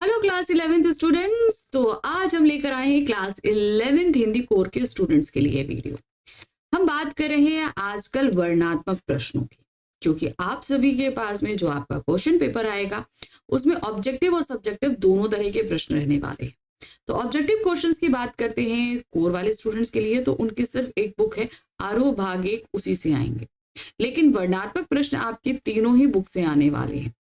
Hello class 11th students. तो आज हम लेकर आए हैं क्लास 11th हिंदी कोर के स्टूडेंट्स के लिए वीडियो। हम बात कर रहे हैं आजकल वर्णनात्मक प्रश्नों की, क्योंकि आप सभी के पास में जो आपका क्वेश्चन पेपर आएगा उसमें ऑब्जेक्टिव और सब्जेक्टिव दोनों तरह के प्रश्न रहने वाले हैं। तो ऑब्जेक्टिव क्वेश्चंस की बात करते हैं कोर वाले स्टूडेंट्स के लिए, तो उनकी सिर्फ एक बुक है आरोह भाग 1, उसी से आएंगे। लेकिन वर्णनात्मक प्रश्न आपके तीनों ही बुक से आने वाले हैं।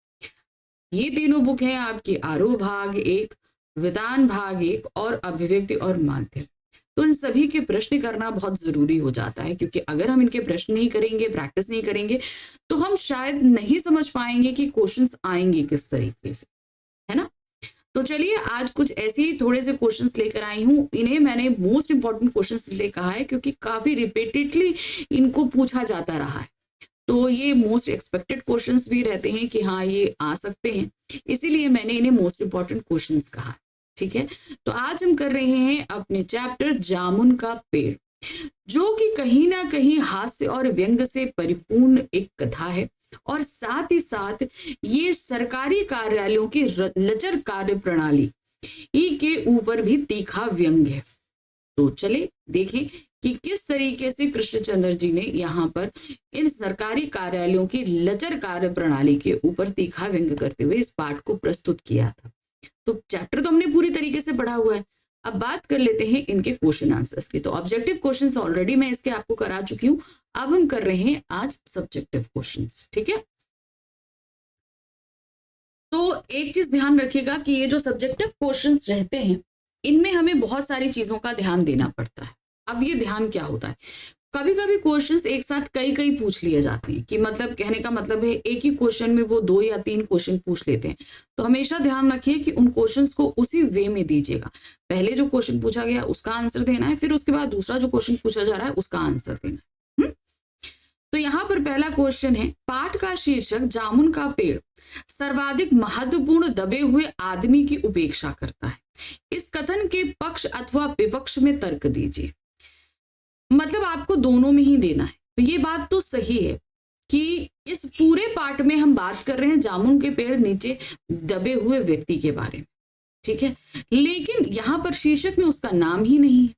ये तीनों बुक हैं आपकी आरोह भाग 1, विधान भाग 1 और अभिव्यक्ति और माध्य। तो इन सभी के प्रश्न करना बहुत जरूरी हो जाता है, क्योंकि अगर हम इनके प्रश्न नहीं करेंगे, प्रैक्टिस नहीं करेंगे, तो हम शायद नहीं समझ पाएंगे कि क्वेश्चंस आएंगे किस तरीके से, है ना। तो चलिए आज कुछ ऐसे ही थोड़े से क्वेश्चंस लेकर आई हूँ। इन्हें मैंने मोस्ट इंपॉर्टेंट क्वेश्चंस इसलिए कहा है क्योंकि काफी रिपीटेडली इनको पूछा जाता रहा है। तो ये मोस्ट एक्सपेक्टेड क्वेश्चंस भी रहते हैं कि हाँ ये आ सकते हैं, इसीलिए मैंने इन्हें मोस्ट इंपॉर्टेंट क्वेश्चंस कहा। ठीक है, तो आज हम कर रहे हैं अपने चैप्टर जामुन का पेड़, जो कि कहीं ना कहीं हास्य और व्यंग से परिपूर्ण एक कथा है, और साथ ही साथ ये सरकारी कार्यालयों की लचर कार्य प्रणाली के ऊपर भी तीखा व्यंग है। तो चले देखें कि किस तरीके से कृष्णचंद्र जी ने यहाँ पर इन सरकारी कार्यालयों की लचर कार्य प्रणाली के ऊपर तीखा व्यंग करते हुए इस पाठ को प्रस्तुत किया था। तो चैप्टर तो हमने पूरी तरीके से पढ़ा हुआ है। अब बात कर लेते हैं इनके क्वेश्चन आंसर्स की। तो ऑब्जेक्टिव क्वेश्चंस ऑलरेडी मैं इसके आपको करा चुकी हूँ। अब हम कर रहे हैं आज सब्जेक्टिव क्वेश्चंस। ठीक है, तो एक चीज ध्यान रखिएगा कि ये जो सब्जेक्टिव क्वेश्चंस रहते हैं इनमें हमें बहुत सारी चीजों का ध्यान देना पड़ता है। अब ये ध्यान क्या होता है, कभी कभी क्वेश्चंस एक साथ कई कई पूछ लिए जाते हैं, कि मतलब कहने का मतलब है एक ही क्वेश्चन में वो 2 या 3 क्वेश्चन पूछ लेते हैं। तो हमेशा ध्यान रखिए कि उन क्वेश्चंस को उसी वे में दीजिएगा। पहले जो क्वेश्चन पूछा गया उसका आंसर देना है, फिर उसके बाद दूसरा जो क्वेश्चन पूछा जा रहा है उसका आंसर देना है। तो यहाँ पर पहला क्वेश्चन है, पाठ का शीर्षक जामुन का पेड़ सर्वाधिक महत्वपूर्ण दबे हुए आदमी की उपेक्षा करता है। इस कथन के पक्ष अथवा विपक्ष में तर्क दीजिए। मतलब आपको दोनों में ही देना है। तो ये बात तो सही है कि इस पूरे पाठ में हम बात कर रहे हैं जामुन के पेड़ नीचे दबे हुए व्यक्ति के बारे में। ठीक है, लेकिन यहाँ पर शीर्षक में उसका नाम ही नहीं है।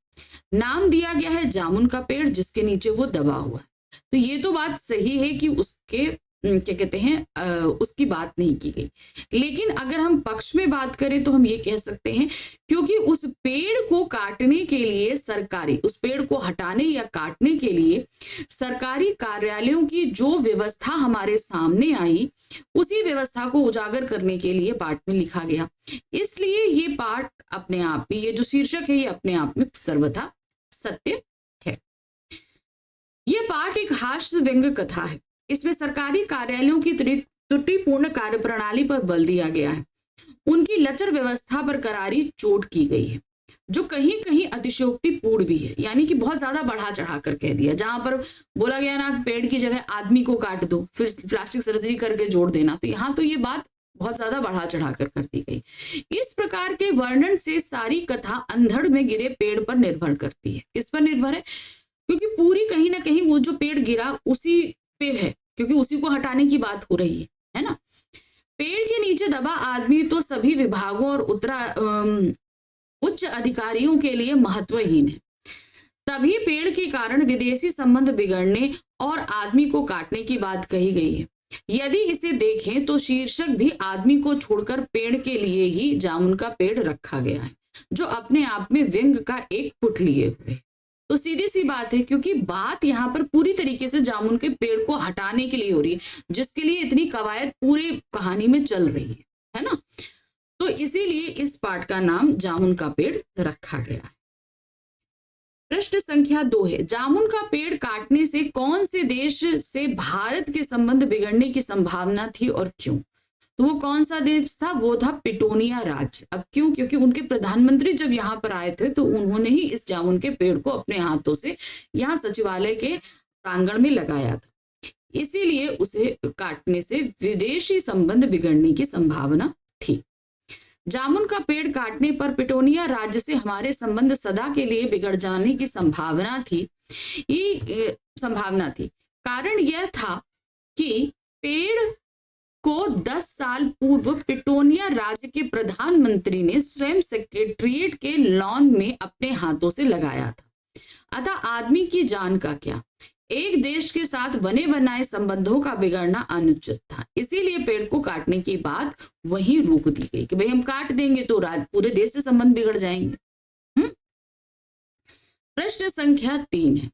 नाम दिया गया है जामुन का पेड़ जिसके नीचे वो दबा हुआ है। तो ये तो बात सही है कि उसके क्या कहते हैं उसकी बात नहीं की गई। लेकिन अगर हम पक्ष में बात करें तो हम ये कह सकते हैं, क्योंकि उस पेड़ को काटने के लिए सरकारी, उस पेड़ को हटाने या काटने के लिए सरकारी कार्यालयों की जो व्यवस्था हमारे सामने आई, उसी व्यवस्था को उजागर करने के लिए पाठ में लिखा गया। इसलिए ये पाठ अपने आप में, ये जो शीर्षक है ये अपने आप में सर्वथा सत्य है। यह पाठ एक हास्य व्यंग कथा है। इसमें सरकारी कार्यालयों की त्रुटिपूर्ण कार्यप्रणाली पर बल दिया गया है। उनकी लचर व्यवस्था पर करारी चोट की गई है, जो कहीं कहीं अतिशयोक्तिपूर्ण भी है, यानी कि बहुत ज्यादा बढ़ा चढ़ा कर कह दिया। जहां पर बोला गया ना पेड़ की जगह आदमी को काट दो, फिर प्लास्टिक सर्जरी करके जोड़ देना, तो यहाँ तो ये बात बहुत ज्यादा बढ़ा चढ़ा कर दी गई। इस प्रकार के वर्णन से सारी कथा अंधड़ में गिरे पेड़ पर निर्भर करती है। किस पर निर्भर है? क्योंकि पूरी कहीं ना कहीं वो जो पेड़ गिरा उसी पे है, क्योंकि उसी को हटाने की बात हो रही है ना। पेड़ के नीचे दबा आदमी तो सभी विभागों और उच्च अधिकारियों के लिए महत्वहीन है। तभी पेड़ के कारण विदेशी संबंध बिगड़ने और आदमी को काटने की बात कही गई है। यदि इसे देखें तो शीर्षक भी आदमी को छोड़कर पेड़ के लिए ही जामुन का पेड़ रखा गया है, जो अपने आप में व्यंग का एक पुट लिए हुए। तो सीधी सी बात है, क्योंकि बात यहाँ पर पूरी तरीके से जामुन के पेड़ को हटाने के लिए हो रही है, जिसके लिए इतनी कवायद पूरी कहानी में चल रही है ना। तो इसीलिए इस पाठ का नाम जामुन का पेड़ रखा गया है। प्रश्न संख्या 2 है, जामुन का पेड़ काटने से कौन से देश से भारत के संबंध बिगड़ने की संभावना थी और क्यों? तो वो कौन सा देश था? वो था पिटोनिया राज्य। अब क्यों? क्योंकि उनके प्रधानमंत्री जब यहाँ पर आए थे तो उन्होंने ही इस जामुन के पेड़ को अपने हाथों से यहाँ सचिवालय के प्रांगण में लगाया था। इसीलिए उसे काटने से विदेशी संबंध बिगड़ने की संभावना थी। जामुन का पेड़ काटने पर पिटोनिया राज्य से हमारे संबंध सदा के लिए बिगड़ जाने की संभावना थी। कारण यह था कि पेड़ को 10 साल पूर्व पिटोनिया राज्य के प्रधानमंत्री ने स्वयं सेक्रेटरिएट के लॉन में अपने हाथों से लगाया था। अतः आदमी की जान का क्या, एक देश के साथ बने बनाए संबंधों का बिगड़ना अनुचित था। इसीलिए पेड़ को काटने की बात वहीं रोक दी गई कि भाई हम काट देंगे तो पूरे देश से संबंध बिगड़ जाएंगे। प्रश्न संख्या 3 है,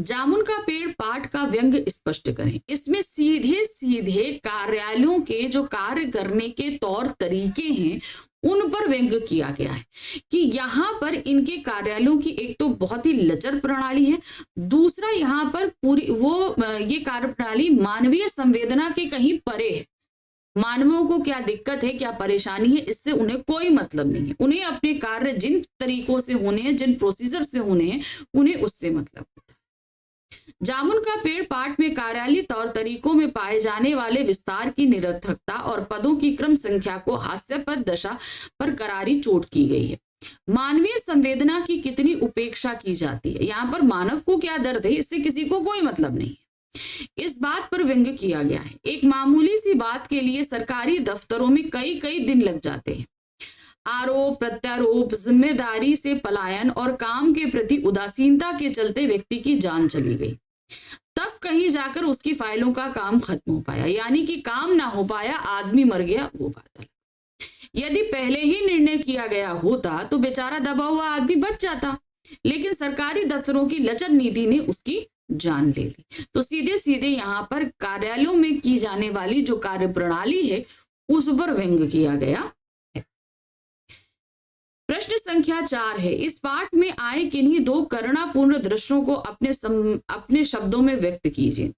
जामुन का पेड़ पाठ का व्यंग स्पष्ट करें। इसमें सीधे सीधे कार्यालयों के जो कार्य करने के तौर तरीके हैं उन पर व्यंग किया गया है कि यहाँ पर इनके कार्यालयों की एक तो बहुत ही लचर प्रणाली है, दूसरा यहाँ पर पूरी ये कार्य प्रणाली मानवीय संवेदना के कहीं परे है। मानवों को क्या दिक्कत है, क्या परेशानी है, इससे उन्हें कोई मतलब नहीं है। उन्हें अपने कार्य जिन तरीकों से होने हैं, जिन प्रोसीजर से होने हैं, उन्हें उससे मतलब होता है। जामुन का पेड़ पाठ में कार्यालय तौर तरीकों में पाए जाने वाले विस्तार की निरर्थकता और पदों की क्रम संख्या को हास्यास्पद दशा पर करारी चोट की गई है। मानवीय संवेदना की कितनी उपेक्षा की जाती है। यहाँ पर मानव को क्या दर्द है, इससे किसी को कोई मतलब नहीं है। इस बात पर व्यंग किया गया है। एक मामूली सी बात के लिए सरकारी दफ्तरों में कई कई दिन लग जाते हैं। आरोप प्रत्यारोप, जिम्मेदारी से पलायन और काम के प्रति उदासीनता के चलते व्यक्ति की जान चली गई। तब कहीं जाकर उसकी फाइलों का काम खत्म हो पाया, यानी कि काम ना हो पाया, आदमी मर गया, वो बात अलग। यदि पहले ही निर्णय किया गया होता तो बेचारा दबा हुआ आदमी बच जाता, लेकिन सरकारी दफ्तरों की लचर नीति ने उसकी जान ले ली। तो सीधे सीधे यहाँ पर कार्यालयों में की जाने वाली जो कार्य प्रणाली है उस पर व्यंग किया गया है। प्रश्न संख्या 4 है, इस पाठ में आए किन्हीं दो करुणापूर्ण दृश्यों को अपने शब्दों में व्यक्त कीजिए।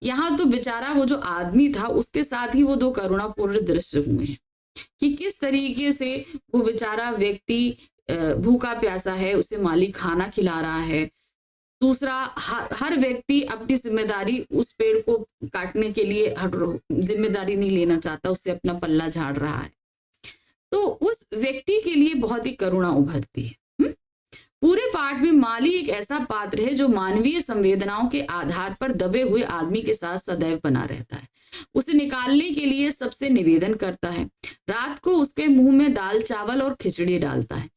यहाँ तो बेचारा वो जो आदमी था उसके साथ ही वो दो करुणापूर्ण दृश्य हुए हैं कि किस तरीके से वो बेचारा व्यक्ति भूखा प्यासा है, उसे मालिक खाना खिला रहा है। दूसरा, हर व्यक्ति अपनी जिम्मेदारी उस पेड़ को काटने के लिए जिम्मेदारी नहीं लेना चाहता, उससे अपना पल्ला झाड़ रहा है। तो उस व्यक्ति के लिए बहुत ही करुणा उभरती है। पूरे पाठ में माली एक ऐसा पात्र है जो मानवीय संवेदनाओं के आधार पर दबे हुए आदमी के साथ सदैव बना रहता है। उसे निकालने के लिए सबसे निवेदन करता है। रात को उसके मुंह में दाल चावल और खिचड़ी डालता है।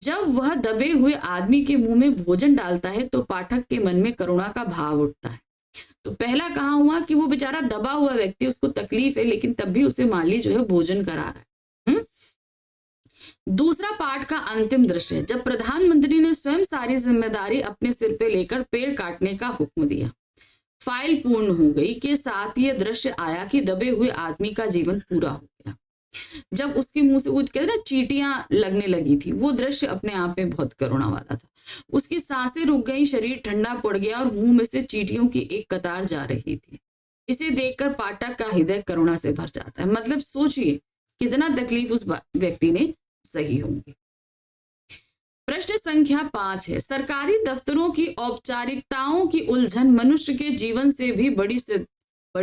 जब वह दबे हुए आदमी के मुंह में भोजन डालता है तो पाठक के मन में करुणा का भाव उठता है। तो पहला कहा हुआ कि वो बेचारा दबा हुआ व्यक्ति, उसको तकलीफ है, लेकिन तब भी उसे माली जो है भोजन करा रहा है। दूसरा पाठ का अंतिम दृश्य है जब प्रधानमंत्री ने स्वयं सारी जिम्मेदारी अपने सिर पे लेकर पेड़ काटने का हुक्म दिया। फाइल पूर्ण हो गई के साथ ये दृश्य आया कि दबे हुए आदमी का जीवन पूरा हो गया। जब उसके मुंह से कहते ना चींटियां लगने लगी थी, वो दृश्य अपने आप में बहुत करुणा वाला था। उसकी सांसें रुक गई, शरीर ठंडा पड़ गया और मुंह में से चींटियों की एक कतार जा रही थी। इसे देखकर पाठक का हृदय करुणा से भर जाता है। मतलब सोचिए कितना तकलीफ उस व्यक्ति ने सही होंगी। प्रश्न संख्या 5 है, सरकारी दफ्तरों की औपचारिकताओं की उलझन मनुष्य के जीवन से भी बड़ी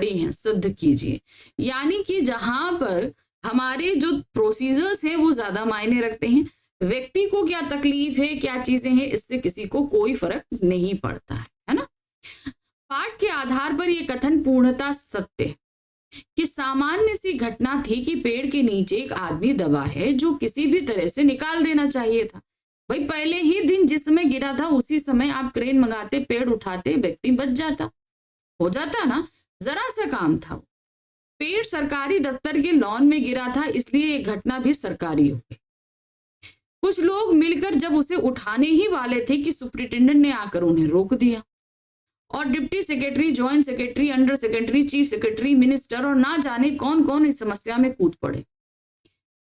है, सिद्ध कीजिए। यानी कि जहां पर हमारे जो प्रोसीजर्स हैं वो ज्यादा मायने रखते हैं, व्यक्ति को क्या तकलीफ है, क्या चीजें हैं, इससे किसी को कोई फर्क नहीं पड़ता है ना। पाठ के आधार पर यह कथन पूर्णतः सत्य है कि सामान्य सी घटना थी कि पेड़ के नीचे एक आदमी दबा है जो किसी भी तरह से निकाल देना चाहिए था। भाई पहले ही दिन जिस समय गिरा था उसी समय आप क्रेन मंगाते, पेड़ उठाते, व्यक्ति बच जाता, हो जाता ना। जरा सा काम था। पेड़ सरकारी दफ्तर के लॉन में गिरा था, इसलिए ये घटना भी सरकारी हो गई। कुछ लोग मिलकर जब उसे उठाने ही वाले थे कि सुप्रिंटेंडेंट ने आकर उन्हें रोक दिया और deputy secretary, joint secretary, under secretary, chief secretary, minister और ना जाने कौन कौन इस समस्या में कूद पड़े।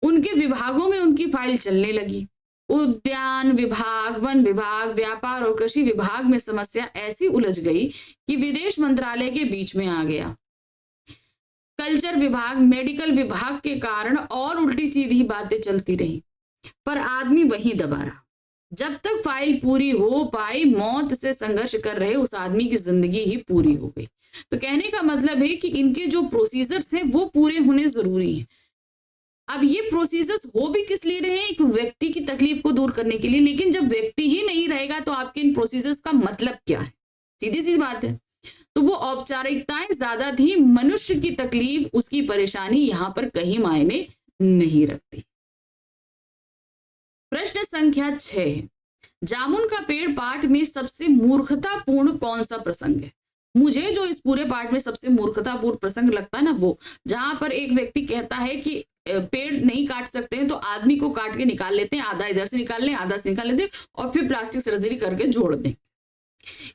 उनके विभागों में उनकी फाइल चलने लगी। उद्यान विभाग, वन विभाग, व्यापार और कृषि विभाग में समस्या ऐसी उलझ गई कि विदेश मंत्रालय के बीच में आ गया। कल्चर विभाग, मेडिकल विभाग के कारण और उल्टी सीधी बातें चलती रही, पर आदमी वहीं दबा रहा। जब तक फाइल पूरी हो पाई, मौत से संघर्ष कर रहे उस आदमी की जिंदगी ही पूरी हो गई। तो कहने का मतलब है कि इनके जो प्रोसीजर्स हैं वो पूरे होने जरूरी हैं। अब ये प्रोसीजर्स हो भी किस लिए रहे हैं? एक व्यक्ति की तकलीफ को दूर करने के लिए। लेकिन जब व्यक्ति ही नहीं रहेगा तो आपके इन प्रोसीजर्स का मतलब क्या है? सीधी सी बात है। तो वो औपचारिकताएं ज्यादा थी, मनुष्य की तकलीफ, उसकी परेशानी यहां पर कहीं मायने नहीं रखती। प्रश्न संख्या 6 है, जामुन का पेड़ पाठ में सबसे मूर्खतापूर्ण कौन सा प्रसंग है? मुझे जो इस पूरे पाठ में सबसे मूर्खतापूर्ण प्रसंग लगता है ना, वो जहां पर एक व्यक्ति कहता है कि पेड़ नहीं काट सकते हैं तो आदमी को काट के निकाल लेते हैं, आधा इधर से निकाल लें, आधा से निकाल लेते हैं और फिर प्लास्टिक सर्जरी करके जोड़ दें।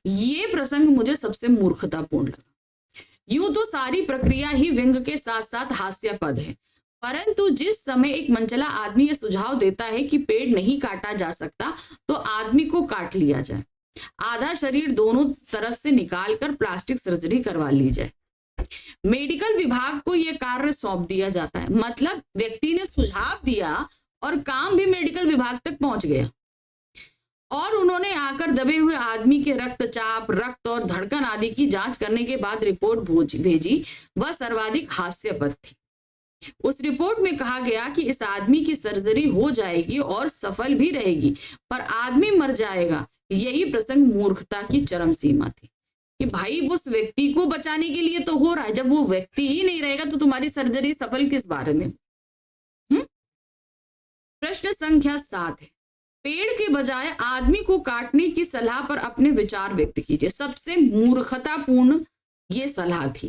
ये प्रसंग मुझे सबसे मूर्खतापूर्ण लगा। यूं तो सारी प्रक्रिया ही व्यंग के साथ साथ हास्यास्पद है, परंतु जिस समय एक मनचला आदमी ये सुझाव देता है कि पेड़ नहीं काटा जा सकता तो आदमी को काट लिया जाए, आधा शरीर दोनों तरफ से निकालकर प्लास्टिक सर्जरी करवा ली जाए, मेडिकल विभाग को यह कार्य सौंप दिया जाता है। मतलब व्यक्ति ने सुझाव दिया और काम भी मेडिकल विभाग तक पहुंच गया और उन्होंने आकर दबे हुए आदमी के रक्तचाप, रक्त और धड़कन आदि की जांच करने के बाद रिपोर्ट भेजी। वह सर्वाधिक हास्यास्पद थी। उस रिपोर्ट में कहा गया कि इस आदमी की सर्जरी हो जाएगी और सफल भी रहेगी, पर आदमी मर जाएगा। यही प्रसंग मूर्खता की चरम सीमा थी कि भाई उस व्यक्ति को बचाने के लिए तो हो रहा है, जब वो व्यक्ति ही नहीं रहेगा तो तुम्हारी सर्जरी सफल किस बारे में? प्रश्न संख्या 7 है, पेड़ के बजाय आदमी को काटने की सलाह पर अपने विचार व्यक्त कीजिए। सबसे मूर्खतापूर्ण ये सलाह थी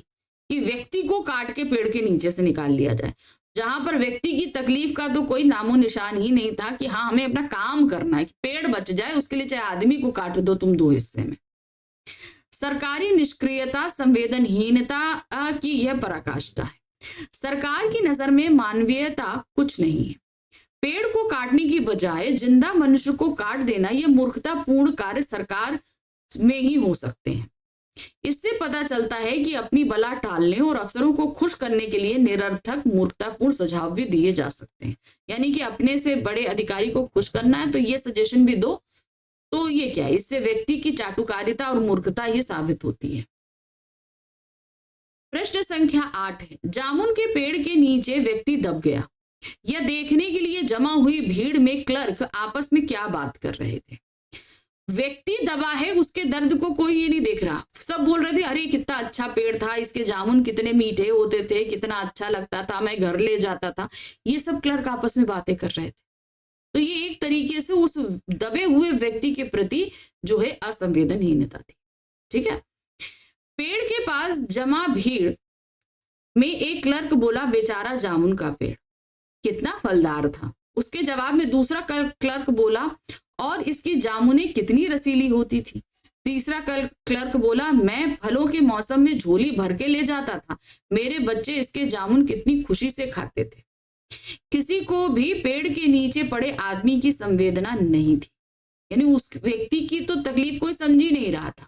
कि व्यक्ति को काट के पेड़ के नीचे से निकाल लिया जाए, जहां पर व्यक्ति की तकलीफ का तो कोई नामो निशान ही नहीं था कि हाँ हमें अपना काम करना है कि पेड़ बच जाए, उसके लिए चाहे आदमी को काट दो तुम दो हिस्से में। सरकारी निष्क्रियता, संवेदनहीनता की यह पराकाष्ठा है। सरकार की नजर में मानवीयता कुछ नहीं है। पेड़ को काटने की बजाय जिंदा मनुष्य को काट देना, यह मूर्खतापूर्ण कार्य सरकार में ही हो सकते हैं। इससे पता चलता है कि अपनी बला टालने और अफसरों को खुश करने के लिए निरर्थक मूर्खतापूर्ण सुझाव भी दिए जा सकते हैं। यानी कि अपने से बड़े अधिकारी को खुश करना है तो ये सजेशन भी दो, तो ये क्या है, इससे व्यक्ति की चाटुकारिता और मूर्खता ही साबित होती है। प्रश्न संख्या 8 है, जामुन के पेड़ के नीचे व्यक्ति दब गया। यह देखने के लिए जमा हुई भीड़ में क्लर्क आपस में क्या बात कर रहे थे? व्यक्ति दबा है, उसके दर्द को कोई ये नहीं देख रहा। सब बोल रहे थे अरे कितना अच्छा पेड़ था, इसके जामुन कितने मीठे होते थे, कितना अच्छा लगता था, मैं घर ले जाता था। ये सब क्लर्क आपस में बातें कर रहे थे। तो ये एक तरीके से उस दबे हुए व्यक्ति के प्रति जो है असंवेदनहीनता थी। ठीक है। पेड़ के पास जमा भीड़ में एक क्लर्क बोला, बेचारा जामुन का पेड़ कितना फलदार था। उसके जवाब में दूसरा क्लर्क बोला, और इसकी जामुनें कितनी रसीली होती थी। तीसरा क्लर्क बोला, मैं फलों के मौसम में झोली भर के ले जाता था, मेरे बच्चे इसके जामुन कितनी खुशी से खाते थे। किसी को भी पेड़ के नीचे पड़े आदमी की संवेदना नहीं थी, यानी उस व्यक्ति की तो तकलीफ कोई समझ ही नहीं रहा था।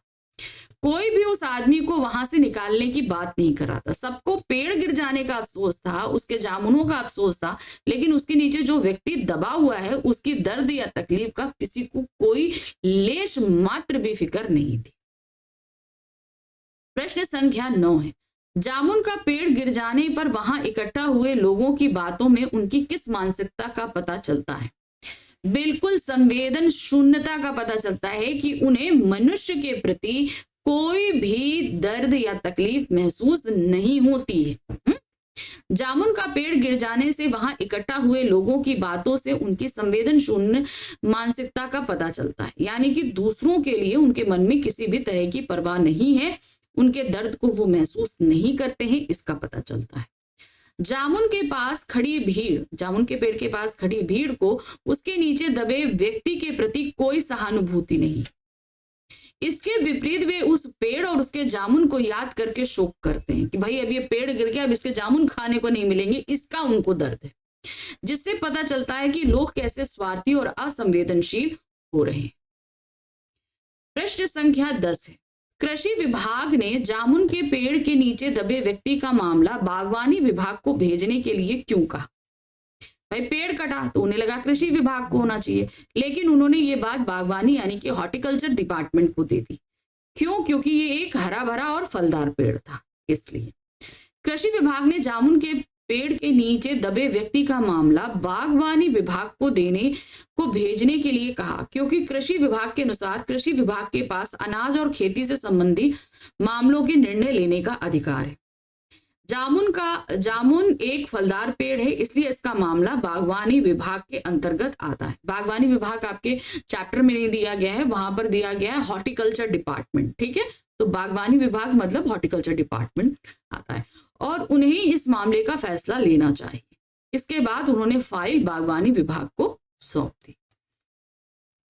कोई भी उस आदमी को वहां से निकालने की बात नहीं कर रहा था। सबको पेड़ गिर जाने का अफसोस था, उसके जामुनों का अफसोस था, लेकिन उसके नीचे जो व्यक्ति दबा हुआ है उसकी दर्द या तकलीफ का किसी को कोई लेश मात्र भी फिक्र नहीं थी। प्रश्न संख्या 9 है, जामुन का पेड़ गिर जाने पर वहां इकट्ठा हुए लोगों की बातों में उनकी किस मानसिकता का पता चलता है? बिल्कुल संवेदन शून्यता का पता चलता है कि उन्हें मनुष्य के प्रति कोई भी दर्द या तकलीफ महसूस नहीं होती है। जामुन का पेड़ गिर जाने से वहां इकट्ठा हुए लोगों की बातों से उनकी संवेदन शून्य मानसिकता का पता चलता है, यानी कि दूसरों के लिए उनके मन में किसी भी तरह की परवाह नहीं है, उनके दर्द को वो महसूस नहीं करते हैं, इसका पता चलता है। जामुन के पास खड़ी भीड़, जामुन के पेड़ के पास खड़ी भीड़ को उसके नीचे दबे व्यक्ति के प्रति कोई सहानुभूति नहीं। इसके विपरीत वे उस पेड़ और उसके जामुन को याद करके शोक करते हैं कि भाई अब ये पेड़ गिर गया, अब इसके जामुन खाने को नहीं मिलेंगे, इसका उनको दर्द है। जिससे पता चलता है कि लोग कैसे स्वार्थी और असंवेदनशील हो रहे हैं। प्रश्न संख्या 10 है, कृषि विभाग ने जामुन के पेड़ के नीचे दबे व्यक्ति का मामला बागवानी विभाग को भेजने के लिए क्यों कहा? भाई पेड़ कटा तो उन्हें लगा कृषि विभाग को होना चाहिए, लेकिन उन्होंने ये बात बागवानी यानी कि हॉर्टिकल्चर डिपार्टमेंट को दे दी। क्यों? क्योंकि ये एक हरा भरा और फलदार पेड़ था, इसलिए। कृषि विभाग ने जामुन के पेड़ के नीचे दबे व्यक्ति का मामला बागवानी विभाग को भेजने के लिए कहा, क्योंकि कृषि विभाग के अनुसार कृषि विभाग के पास अनाज और खेती से संबंधित मामलों के निर्णय लेने का अधिकार है। जामुन एक फलदार पेड़ है, इसलिए इसका मामला बागवानी विभाग के अंतर्गत आता है। बागवानी विभाग आपके चैप्टर में नहीं दिया गया है, वहां पर दिया गया है हॉर्टिकल्चर डिपार्टमेंट। ठीक है, तो बागवानी विभाग मतलब हॉर्टिकल्चर डिपार्टमेंट आता है और उन्हें इस मामले का फैसला लेना चाहिए। इसके बाद उन्होंने फाइल बागवानी विभाग को सौंप दी।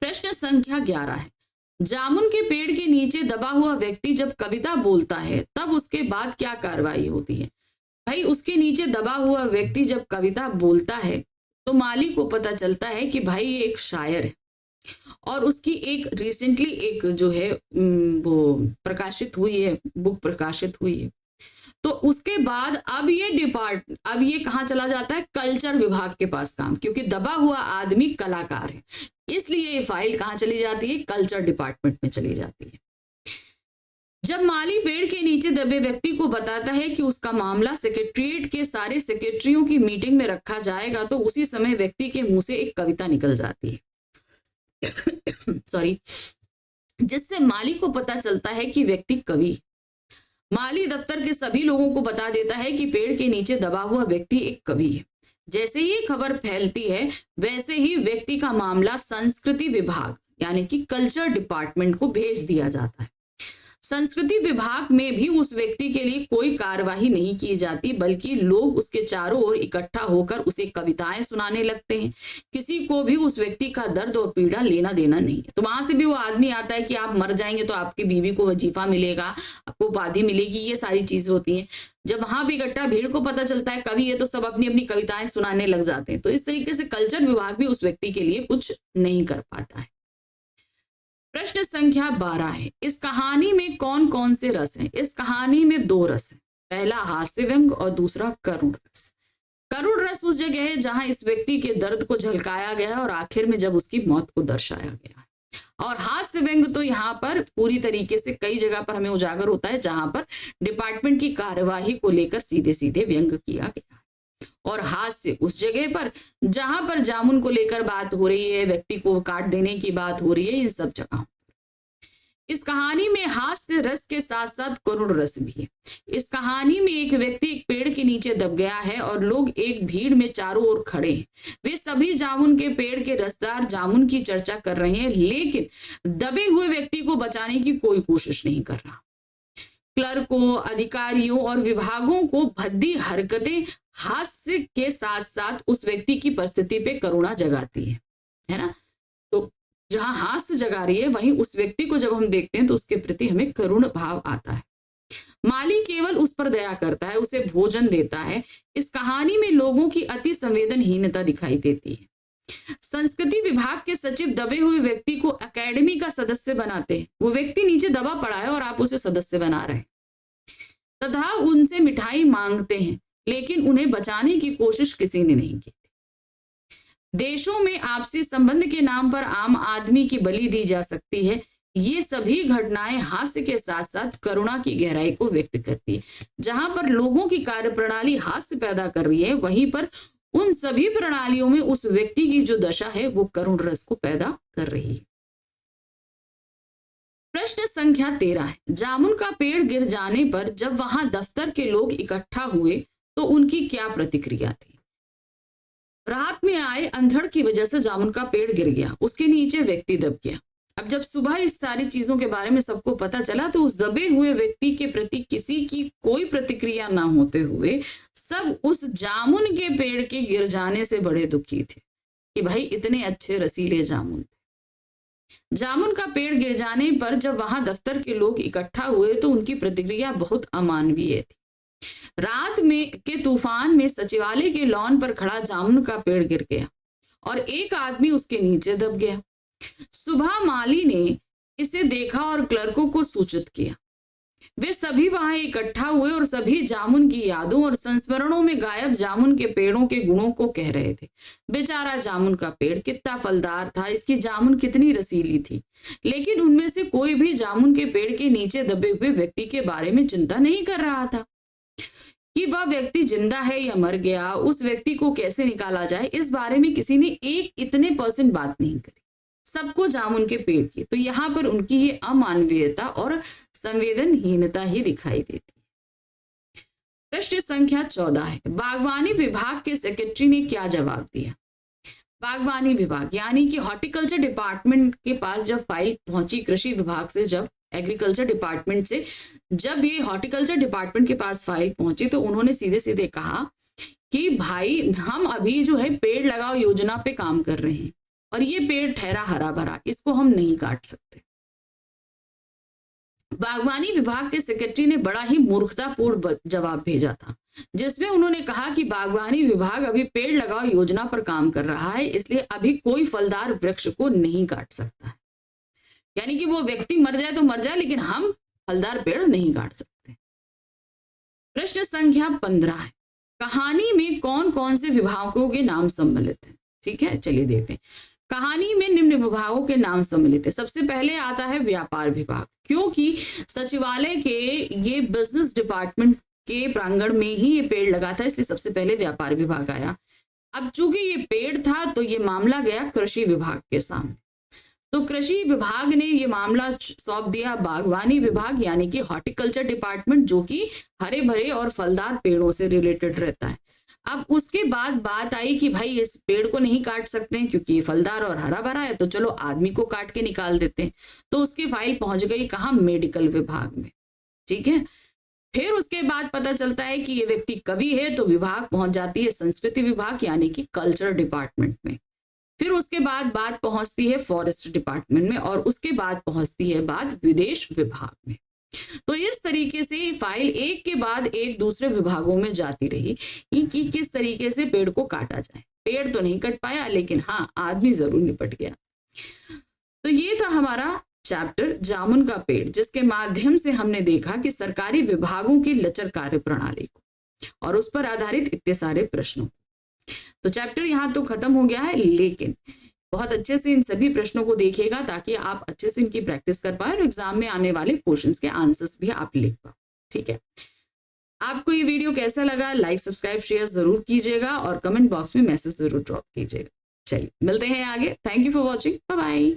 प्रश्न संख्या 11 है, जामुन के पेड़ के नीचे दबा हुआ व्यक्ति जब कविता बोलता है तब उसके बाद क्या कार्रवाई होती है? भाई, उसके नीचे दबा हुआ व्यक्ति जब कविता बोलता है तो माली को पता चलता है कि भाई ये एक शायर है और उसकी एक रिसेंटली एक जो है वो प्रकाशित हुई है, बुक प्रकाशित हुई है। तो उसके बाद अब ये कहाँ चला जाता है? कल्चर विभाग के पास काम, क्योंकि दबा हुआ आदमी कलाकार है, इसलिए ये फाइल कहाँ चली जाती है? कल्चर डिपार्टमेंट में चली जाती है। जब माली पेड़ के नीचे दबे व्यक्ति को बताता है कि उसका मामला सेक्रेटरिएट के सारे सेक्रेटरियों की मीटिंग में रखा जाएगा, तो उसी समय व्यक्ति के मुंह से एक कविता निकल जाती है सॉरी, जिससे माली को पता चलता है कि व्यक्ति कवि। माली दफ्तर के सभी लोगों को बता देता है कि पेड़ के नीचे दबा हुआ व्यक्ति एक कवि है। जैसे ही खबर फैलती है वैसे ही व्यक्ति का मामला संस्कृति विभाग यानी कि कल्चर डिपार्टमेंट को भेज दिया जाता है। संस्कृति विभाग में भी उस व्यक्ति के लिए कोई कार्यवाही नहीं की जाती, बल्कि लोग उसके चारों ओर इकट्ठा होकर उसे कविताएं सुनाने लगते हैं। किसी को भी उस व्यक्ति का दर्द और पीड़ा लेना देना नहीं है। तो वहां से भी वो आदमी आता है कि आप मर जाएंगे तो आपकी बीवी को वजीफा मिलेगा, आपको उपाधि मिलेगी, ये सारी चीजें होती हैं। जब वहां भी इकट्ठा भीड़ को पता चलता है कवि है तो सब अपनी अपनी कविताएं सुनाने लग जाते हैं। तो इस तरीके से कल्चर विभाग भी उस व्यक्ति के लिए कुछ नहीं कर पाता है। प्रश्न संख्या 12 है, इस कहानी में कौन कौन से रस हैं? इस कहानी में 2 रस हैं, पहला हास्य व्यंग और दूसरा करुण रस। करुण रस उस जगह है जहां इस व्यक्ति के दर्द को झलकाया गया और आखिर में जब उसकी मौत को दर्शाया गया है। और हास्य व्यंग तो यहाँ पर पूरी तरीके से कई जगह पर हमें उजागर होता है जहां पर डिपार्टमेंट की कार्यवाही को लेकर सीधे सीधे व्यंग किया गया है। और हास्य उस जगह पर जहां पर जामुन को लेकर बात हो रही है, व्यक्ति को काट देने की बात हो रही है, इन सब जगहों। इस कहानी में हास्य रस के साथ साथ करुण रस भी है। इस कहानी में एक व्यक्ति एक पेड़ के नीचे दब गया है और लोग एक भीड़ में चारों ओर खड़े हैं। वे सभी जामुन के पेड़ के रसदार जामुन की चर्चा कर रहे हैं, लेकिन दबे हुए व्यक्ति को बचाने की कोई कोशिश नहीं कर रहा। क्लर्कों, अधिकारियों और विभागों को भद्दी हरकतें हास्य के साथ साथ उस व्यक्ति की परिस्थिति पे करुणा जगाती है ना। तो जहां हास्य जगा रही है वहीं उस व्यक्ति को जब हम देखते हैं तो उसके प्रति हमें करुण भाव आता है। माली केवल उस पर दया करता है, उसे भोजन देता है। इस कहानी में लोगों की अति संवेदनहीनता दिखाई देती है। संस्कृति विभाग के सचिव दबे हुए व्यक्ति को एकेडमी का सदस्य बनाते हैं। वो व्यक्ति नीचे दबा पड़ा है और आप उसे सदस्य बना रहे हैं तथा उनसे मिठाई मांगते हैं, लेकिन उन्हें बचाने की कोशिश किसी ने नहीं की। देशों में आपसी संबंध के नाम पर आम आदमी की बलि दी जा सकती है। ये सभी घटनाएं हास्य के साथ साथ करुणा की गहराई को व्यक्त करती है। जहां पर लोगों की कार्यप्रणाली हास्य पैदा कर रही है, वहीं पर उन सभी प्रणालियों में उस व्यक्ति की जो दशा है वो करुण रस को पैदा कर रही है। प्रश्न संख्या 13 है, जामुन का पेड़ गिर जाने पर जब वहां दफ्तर के लोग इकट्ठा हुए तो उनकी क्या प्रतिक्रिया थी? रात में आए अंधड़ की वजह से जामुन का पेड़ गिर गया, उसके नीचे व्यक्ति दब गया। अब जब सुबह इस सारी चीजों के बारे में सबको पता चला तो उस दबे हुए व्यक्ति के प्रति किसी की कोई प्रतिक्रिया ना होते हुए सब उस जामुन के पेड़ के गिर जाने से बड़े दुखी थे कि भाई इतने अच्छे रसीले जामुन थे। जामुन का पेड़ गिर जाने पर जब वहां दफ्तर के लोग इकट्ठा हुए तो उनकी प्रतिक्रिया बहुत अमानवीय थी। रात में के तूफान में सचिवालय के लॉन पर खड़ा जामुन का पेड़ गिर गया और एक आदमी उसके नीचे दब गया। सुबह माली ने इसे देखा और क्लर्कों को सूचित किया। वे सभी वहां इकट्ठा हुए और सभी जामुन की यादों और संस्मरणों में गायब जामुन के पेड़ों के गुणों को कह रहे थे। बेचारा जामुन का पेड़ कितना फलदार था, इसकी जामुन कितनी रसीली थी, लेकिन उनमें से कोई भी जामुन के पेड़ के नीचे दबे हुए व्यक्ति के बारे में चिंता नहीं कर रहा था। कि वह व्यक्ति जिंदा है या मर गया, उस व्यक्ति को कैसे निकाला जाए, इस बारे में किसी ने एक इतने % बात नहीं करी। सबको जामुन के पेड़ की। तो यहाँ पर उनकी ये अमानवीयता और संवेदनहीनता ही दिखाई देती है। प्रश्न संख्या 14 है, बागवानी विभाग के सेक्रेटरी ने क्या जवाब दिया? बागवानी विभाग यानी कि हॉर्टिकल्चर डिपार्टमेंट के पास जब फाइल पहुंची कृषि विभाग से, जब एग्रीकल्चर डिपार्टमेंट से जब ये हॉर्टिकल्चर डिपार्टमेंट के पास फाइल पहुंची, तो उन्होंने सीधे सीधे कहा कि भाई हम अभी जो है पेड़ लगाओ योजना पे काम कर रहे हैं और ये पेड़ ठहरा हरा भरा, इसको हम नहीं काट सकते। बागवानी विभाग के सेक्रेटरी ने बड़ा ही मूर्खतापूर्ण जवाब भेजा था, जिसमें उन्होंने कहा कि बागवानी विभाग अभी पेड़ लगाओ योजना पर काम कर रहा है, इसलिए अभी कोई फलदार वृक्ष को नहीं काट सकता है। यानी कि वो व्यक्ति मर जाए तो मर जाए, लेकिन हम फलदार पेड़ नहीं काट सकते। प्रश्न संख्या 15 है, कहानी में कौन कौन से विभागों के नाम सम्मिलित हैं? ठीक है, चलिए देखते हैं। कहानी में निम्न विभागों के नाम सम्मिलित है। सबसे पहले आता है व्यापार विभाग, क्योंकि सचिवालय के ये बिजनेस डिपार्टमेंट के प्रांगण में ही ये पेड़ लगा था, इसलिए सबसे पहले व्यापार विभाग आया। अब चूंकि ये पेड़ था तो ये मामला गया कृषि विभाग के सामने, तो कृषि विभाग ने ये मामला सौंप दिया बागवानी विभाग यानी कि हॉर्टिकल्चर डिपार्टमेंट, जो कि हरे भरे और फलदार पेड़ों से रिलेटेड रहता है। अब उसके बाद बात आई कि भाई इस पेड़ को नहीं काट सकते हैं क्योंकि ये फलदार और हरा भरा है, तो चलो आदमी को काट के निकाल देते हैं। तो उसकी फाइल पहुंच गई कहाँ? मेडिकल विभाग में। ठीक है, फिर उसके बाद पता चलता है कि ये व्यक्ति कवि है, तो विभाग पहुंच जाती है संस्कृति विभाग यानी कि कल्चर डिपार्टमेंट में। फिर उसके बाद बात पहुंचती है फॉरेस्ट डिपार्टमेंट में, और उसके बाद पहुंचती है बात विदेश विभाग में। तो इस तरीके से फाइल एक के बाद एक दूसरे विभागों में जाती रही कि किस तरीके से पेड़ को काटा जाए। पेड़ तो नहीं कट पाया, लेकिन हाँ आदमी जरूर निपट गया। तो ये था हमारा चैप्टर जामुन का पेड़, जिसके माध्यम से हमने देखा कि सरकारी विभागों की लचर कार्य प्रणाली को और उस पर आधारित इतने सारे प्रश्नों को। तो चैप्टर यहाँ तो खत्म हो गया है, लेकिन बहुत अच्छे से इन सभी प्रश्नों को देखिएगा ताकि आप अच्छे से इनकी प्रैक्टिस कर पाए और एग्जाम में आने वाले क्वेश्चंस के आंसर्स भी आप लिख पाओ। ठीक है, आपको ये वीडियो कैसा लगा? लाइक सब्सक्राइब शेयर जरूर कीजिएगा और कमेंट बॉक्स में मैसेज जरूर ड्रॉप कीजिएगा। चलिए मिलते हैं आगे। Thank you for watching, bye bye.